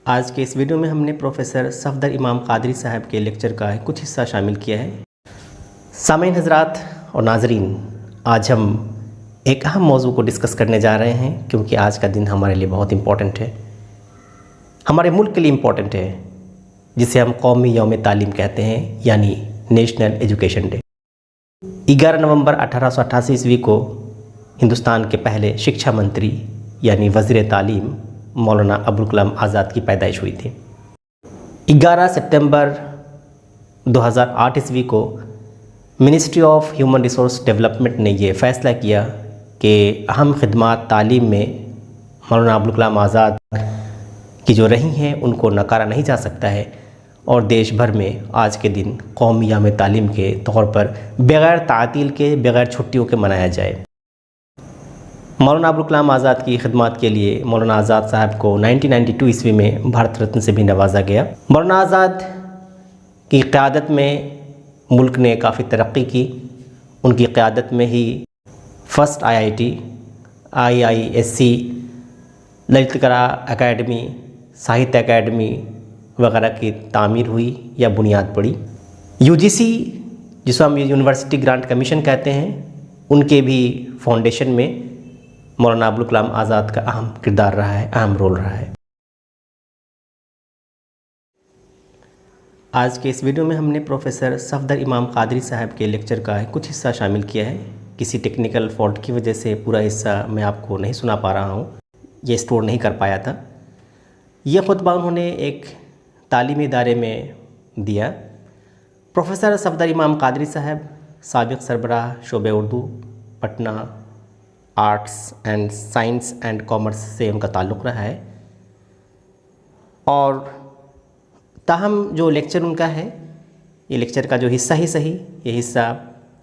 آج کے اس ویڈیو میں ہم نے پروفیسر صفدر امام قادری صاحب کے لیکچر کا کچھ حصہ شامل کیا ہے۔ سامعین حضرات اور ناظرین، آج ہم ایک اہم موضوع کو ڈسکس کرنے جا رہے ہیں کیونکہ آج کا دن ہمارے لیے بہت امپورٹنٹ ہے، ہمارے ملک کے لیے امپورٹنٹ ہے، جسے ہم قومی یوم تعلیم کہتے ہیں، یعنی نیشنل ایجوکیشن ڈے۔ 11 نومبر 1888 کو ہندوستان کے پہلے شکشا منتری یعنی وزیر تعلیم مولانا ابوالکلام آزاد کی پیدائش ہوئی تھی۔ 11 ستمبر 2008 کو ministry of human resource development نے یہ فیصلہ کیا کہ اہم خدمات تعلیم میں مولانا ابوالکلام آزاد کی جو رہی ہیں ان کو نکارا نہیں جا سکتا ہے، اور دیش بھر میں آج کے دن قومی یوم تعلیم کے طور پر بغیر تعطیل کے، بغیر چھٹیوں کے منایا جائے۔ مولانا ابوالکلام آزاد کی خدمات کے لیے مولانا آزاد صاحب کو 1992 میں بھارت رتن سے بھی نوازا گیا۔ مولانا آزاد کی قیادت میں ملک نے کافی ترقی کی۔ ان کی قیادت میں ہی first IIT، IISc، Lalit Kala academy, Sahitya academy وغیرہ کی تعمیر ہوئی یا بنیاد پڑی۔ UGC، جس کو ہم یونیورسٹی گرانٹ کمیشن کہتے ہیں، ان کے بھی فاؤنڈیشن میں مولانا ابوالکلام آزاد کا اہم کردار رہا ہے، اہم رول رہا ہے۔ آج کے اس ویڈیو میں ہم نے پروفیسر صفدر امام قادری صاحب کے لیکچر کا کچھ حصہ شامل کیا ہے۔ کسی ٹیکنیکل فالٹ کی وجہ سے پورا حصہ میں آپ کو نہیں سنا پا رہا ہوں، یہ اسٹور نہیں کر پایا تھا۔ یہ خطبہ انہوں نے ایک تعلیمی ادارے میں دیا۔ پروفیسر صفدر امام قادری صاحب سابق سربراہ شعبہ Urdu, Patna, arts and science and commerce سے ان کا تعلق رہا ہے، اور تاہم جو لیکچر ان کا ہے، یہ لیکچر کا جو حصہ ہی صحیح، یہ حصہ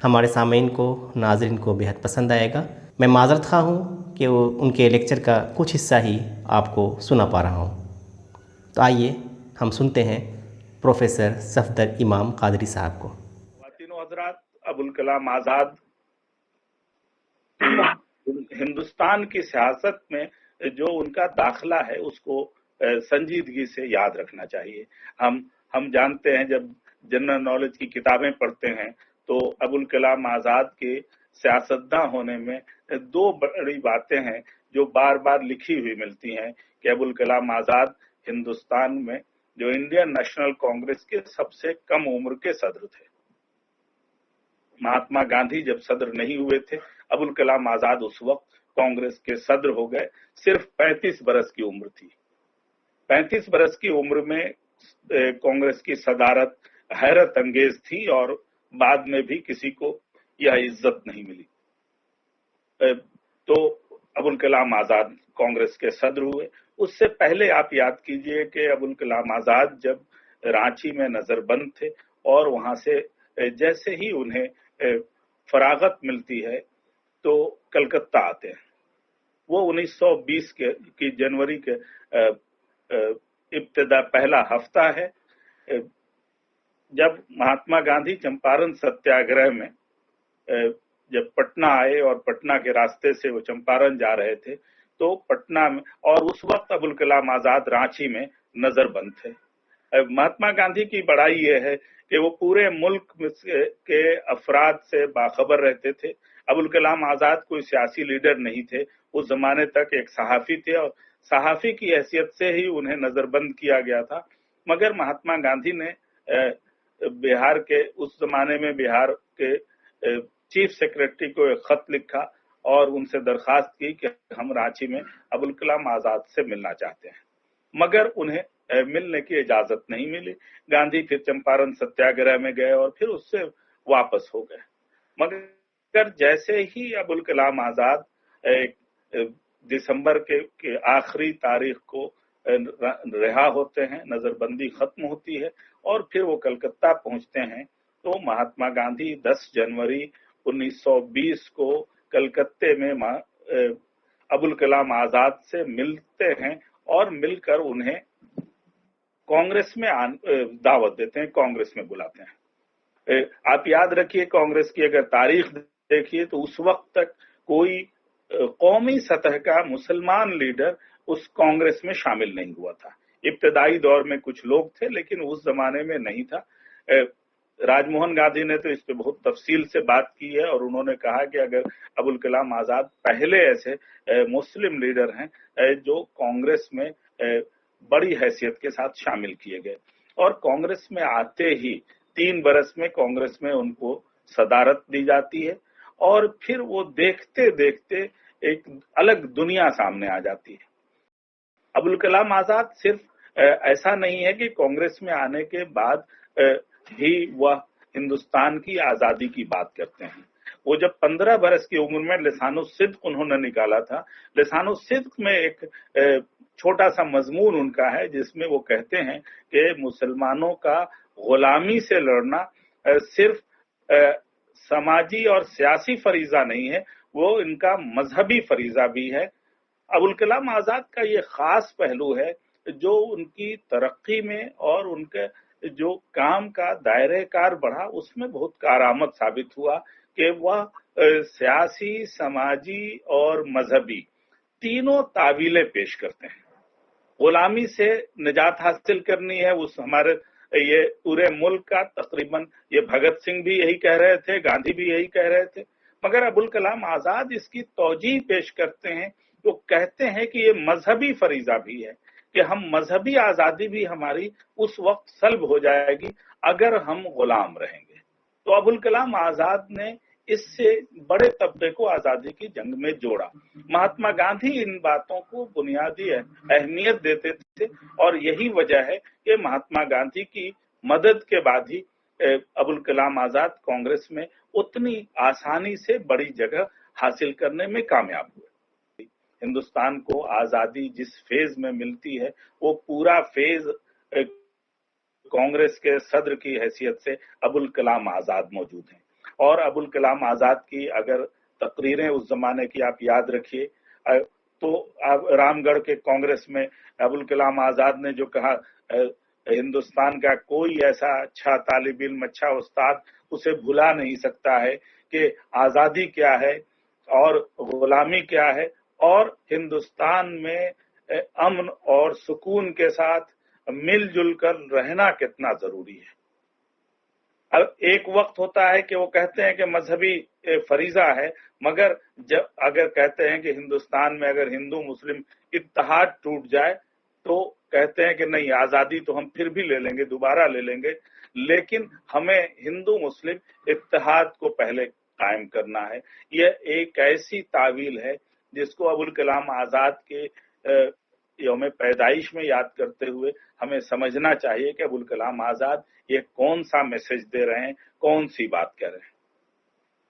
ہمارے سامعین کو، ناظرین کو بہت پسند آئے گا۔ میں معذرت خواہ ہوں کہ وہ ان کے لیکچر کا کچھ حصہ ہی آپ کو سنا پا رہا ہوں۔ تو آئیے ہم سنتے ہیں پروفیسر صفدر امام قادری صاحب کو۔ خواتین و حضرات، ابوالکلام آزاد ہندوستان کی سیاست میں جو ان کا داخلہ ہے اس کو سنجیدگی سے یاد رکھنا چاہیے۔ ہم جانتے ہیں، جب جنرل نالج کی کتابیں پڑھتے ہیں تو ابوالکلام آزاد کے سیاستداں ہونے میں دو بڑی باتیں ہیں جو بار بار لکھی ہوئی ملتی ہیں کہ ابوالکلام آزاد ہندوستان میں جو انڈین نیشنل کانگریس کے سب سے کم عمر کے صدر تھے۔ مہاتما گاندھی جب صدر نہیں ہوئے تھے، ابوالکلام آزاد اس وقت کانگریس کے صدر ہو گئے۔ صرف 35 برس کی عمر تھی۔ 35 برس کی عمر میں کانگریس کی صدارت حیرت انگیز تھی، اور بعد میں بھی کسی کو یہ عزت نہیں ملی۔ تو ابوالکلام آزاد کانگریس کے صدر ہوئے۔ اس سے پہلے آپ یاد کیجئے کہ ابوالکلام آزاد جب رانچی میں نظر بند تھے، اور وہاں سے جیسے ہی انہیں فراغت ملتی ہے تو کلکتہ آتے ہیں۔ وہ 1920 کی جنوری کے ابتدا پہلا ہفتہ ہے، جب مہاتما گاندھی چمپارن ستیاگرہ میں جب پٹنہ آئے اور پٹنہ کے راستے سے وہ چمپارن جا رہے تھے، تو پٹنہ میں، اور اس وقت ابوالکلام آزاد رانچی میں نظر بند تھے۔ مہاتما گاندھی کی بڑائی یہ ہے کہ وہ پورے ملک کے افراد سے باخبر رہتے تھے۔ ابوالکلام آزاد کوئی سیاسی لیڈر نہیں تھے، اس زمانے تک ایک صحافی تھے، اور صحافی کی حیثیت سے ہی انہیں نظر بند کیا گیا تھا۔ مگر مہاتما گاندھی نے بہار کے، اس زمانے میں بہار کے چیف سیکرٹری کو ایک خط لکھا اور ان سے درخواست کی کہ ہم رانچی میں ابوالکلام آزاد سے ملنا چاہتے ہیں، مگر انہیں ملنے کی اجازت نہیں ملی۔ گاندھی پھر چمپارن ستیاگرہ میں گئے اور پھر اس سے واپس ہو گئے۔ مگر جیسے ہی ابوالکلام آزاد دسمبر کے آخری تاریخ کو رہا ہوتے ہیں، نظر بندی ختم ہوتی ہے اور پھر وہ کلکتہ پہنچتے ہیں، تو مہاتما گاندھی 10 جنوری 1920 کو کلکتے میں ابوالکلام آزاد سے ملتے ہیں، اور مل کر انہیں کانگریس میں دعوت دیتے ہیں، کانگریس میں بلاتے ہیں۔ آپ یاد رکھیے، کانگریس کی اگر تاریخ دیکھیے تو اس وقت تک کوئی قومی سطح کا مسلمان لیڈر اس کانگریس میں شامل نہیں ہوا تھا۔ इब्तदाई दौर में कुछ लोग थे, लेकिन उस जमाने में नहीं था। राजमोहन गांधी ने तो इस पे बहुत तफसील से बात की है और उन्होंने कहा कि अगर अबुल कलाम आजाद पहले ऐसे मुस्लिम लीडर हैं जो कांग्रेस में बड़ी हैसियत के साथ शामिल किए गए, और कांग्रेस में आते ही 3 बरस में कांग्रेस में उनको सदारत दी जाती है और फिर वो देखते देखते एक अलग दुनिया सामने आ जाती है। अबुल कलाम आजाद सिर्फ ऐसा नहीं है कि कांग्रेस में आने के बाद ही वह हिंदुस्तान की आजादी की बात करते हैं। वो जब 15 बरस की उम्र में लिसानो सिद्क उन्होंने निकाला था, लिसानो सिद्क में एक छोटा सा मजमून उनका है जिसमें वो कहते हैं कि मुसलमानों का गुलामी से लड़ना सिर्फ समाजी और सियासी फरीजा नहीं है, वो इनका मजहबी फरीजा भी है। अबुल कलाम आजाद का ये खास पहलू है जो उनकी तरक्की में और उनके जो काम का दायरे कार बढ़ा उसमें बहुत कारआमद साबित हुआ कि वह सियासी, समाजी और मजहबी तीनों तावीलें पेश करते हैं। गुलामी से निजात हासिल करनी है, उस हमारे ये पूरे मुल्क का तकरीबन ये भगत सिंह भी यही कह रहे थे, गांधी भी यही कह रहे थे, मगर अबुल कलाम आजाद इसकी तौजीह पेश करते हैं। वो कहते हैं कि ये मजहबी फरीजा भी है कि हम मजहबी आजादी भी हमारी उस वक्त सल्ब हो जाएगी अगर हम गुलाम रहेंगे। तो अबुल कलाम आजाद ने इससे बड़े तबके को आजादी की जंग में जोड़ा। महात्मा गांधी इन बातों को बुनियादी अहमियत देते थे और यही वजह है कि महात्मा गांधी की मदद के बाद ही अबुल कलाम आजाद कांग्रेस में उतनी आसानी से बड़ी जगह हासिल करने में कामयाब हुए। हिंदुस्तान को आजादी जिस फेज में मिलती है वो पूरा फेज कांग्रेस के सदर की हैसियत से अबुल कलाम आजाद मौजूद हैं। और अबुल कलाम आजाद की अगर तकरीरें उस जमाने की आप याद रखिए तो रामगढ़ के कांग्रेस में अबुल कलाम आजाद ने जो कहा, हिंदुस्तान का कोई ऐसा अच्छा तालिब इल्म, अच्छा उस्ताद उसे भुला नहीं सकता है कि आजादी क्या है और गुलामी क्या है और हिंदुस्तान में अमन और सुकून के साथ मिलजुल कर रहना कितना जरूरी है। अब एक वक्त होता है कि वो कहते हैं कि मजहबी फरीजा है, मगर जब अगर कहते हैं कि हिंदुस्तान में अगर हिंदू मुस्लिम इत्तेहाद टूट जाए तो कहते हैं कि नहीं, आजादी तो हम फिर भी ले लेंगे, दोबारा ले लेंगे, लेकिन हमें हिंदू मुस्लिम इत्तेहाद को पहले कायम करना है। यह एक ऐसी तावील है जिसको अबुल कलाम आजाद के यौम पैदाइश में याद करते हुए हमें समझना चाहिए कि अबुल कलाम आजाद ये कौन सा मैसेज दे रहे हैं, कौन सी बात कर रहे हैं।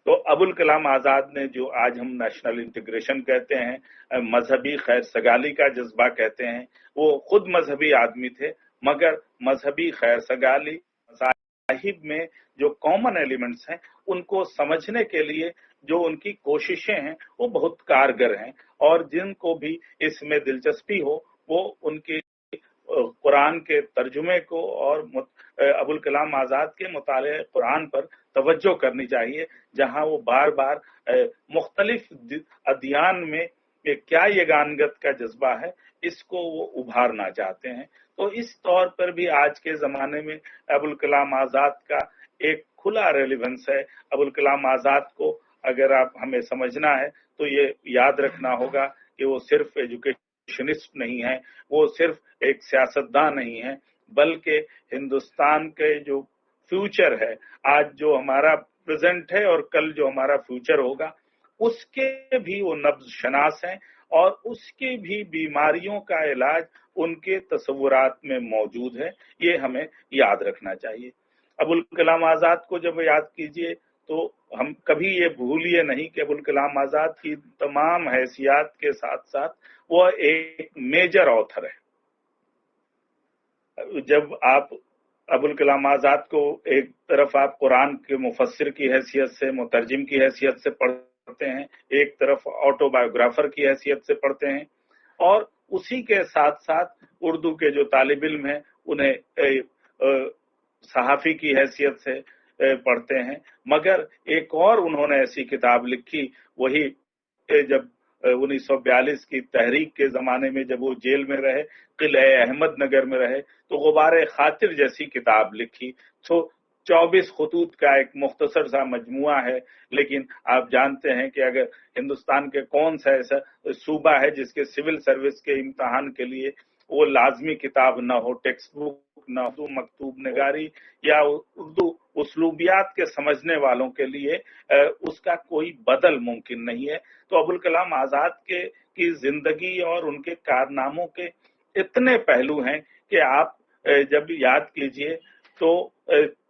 तो अबुल कलाम आजाद ने जो आज हम नेशनल इंटीग्रेशन कहते हैं, मजहबी खैर सगाली का जज्बा कहते हैं, वो खुद मजहबी आदमी थे, मगर मजहबी खैर सगाली साहिब में जो कॉमन एलिमेंट्स हैं उनको समझने के लिए जो उनकी कोशिशें हैं वो बहुत कारगर हैं। और जिनको भी इसमें दिलचस्पी हो वो उनकी कुरान के तर्जुमे को और अबुल कलाम आजाद के मुताले कुरान पर तवज्जो करनी चाहिए, जहां वो बार बार मुख्तलिफ अदियान में क्या यगानगत का जज्बा है इसको वो उभारना चाहते हैं। तो इस तौर पर भी आज के जमाने में अबुल कलाम आजाद का एक खुला रेलिवेंस है। अबुल कलाम आजाद को अगर आप हमें समझना है तो ये याद रखना होगा कि वो सिर्फ एजुकेशनिस्ट नहीं है, वो सिर्फ एक सियासतदान नहीं है, बल्कि हिंदुस्तान के जो फ्यूचर है, आज जो हमारा प्रेजेंट है और कल जो हमारा फ्यूचर होगा, उसके भी वो नब्ज शनास हैं और उसकी भी बीमारियों का इलाज उनके तसव्वुरात में मौजूद है। ये हमें याद रखना चाहिए। अबुल कलाम आजाद को जब याद कीजिए तो हम कभी ये भूलिए नहीं कि अबुल कलाम आजाद की तमाम हैसियत के साथ साथ वह एक मेजर ऑथर है। जब आप अबुल कलाम आजाद को एक तरफ आप कुरान के मुफस्सिर की हैसियत से, मुतरजिम की हैसियत से पढ़ते हैं, एक तरफ ऑटोबायोग्राफर की हैसियत से पढ़ते हैं, और उसी के साथ साथ उर्दू के जो तालिब इल्म हैं उन्हें सहाफी की हैसियत से पढ़ते हैं। मगर एक और उन्होंने ऐसी किताब लिखी, वही जब 1942 की तहरीक के ज़माने में जब वो जेल में रहे, किले अहमद नगर में रहे, तो गुबारे खातिर जैसी किताब लिखी। तो 24 खतूत का एक मुख्तसर सा मजमुआ है, लेकिन आप जानते हैं कि अगर हिंदुस्तान के कौन सा ऐसा सूबा है जिसके सिविल सर्विस के इम्तहान के लिए वो लाजमी किताब न हो, टेक्स्ट बुक न हो, मकतूब नगारी या उर्दू उसलूबियात के समझने वालों के लिए उसका कोई बदल मुमकिन नहीं है। तो अबुल कलाम आजाद की जिंदगी और उनके कारनामों के इतने पहलू हैं कि आप जब याद कीजिए तो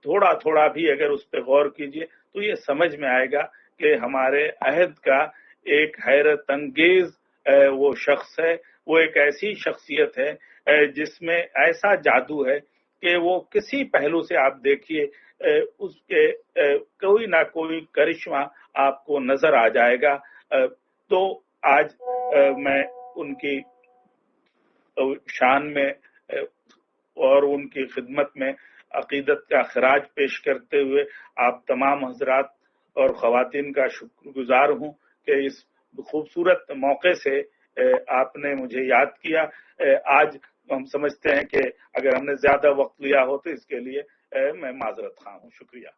थोड़ा थोड़ा भी अगर उस पर गौर कीजिए तो ये समझ में आएगा कि हमारे अहद का एक हैरत अंगेज वो शख्स है, वो एक ऐसी शख्सियत है जिसमें ऐसा जादू है कि वो किसी पहलू से आप देखिए उसके कोई ना कोई करिश्मा आपको नजर आ जाएगा। तो आज मैं उनकी शान में और उनकी खिदमत में अकीदत का खराज पेश करते हुए आप तमाम हजरात और खवातीन का शुक्रगुजार हूं कि इस खूबसूरत मौके से आपने मुझे याद किया। आज हम समझते हैं कि अगर हमने ज्यादा वक्त लिया हो तो इसके लिए मैं माजरत खा हूं। शुक्रिया।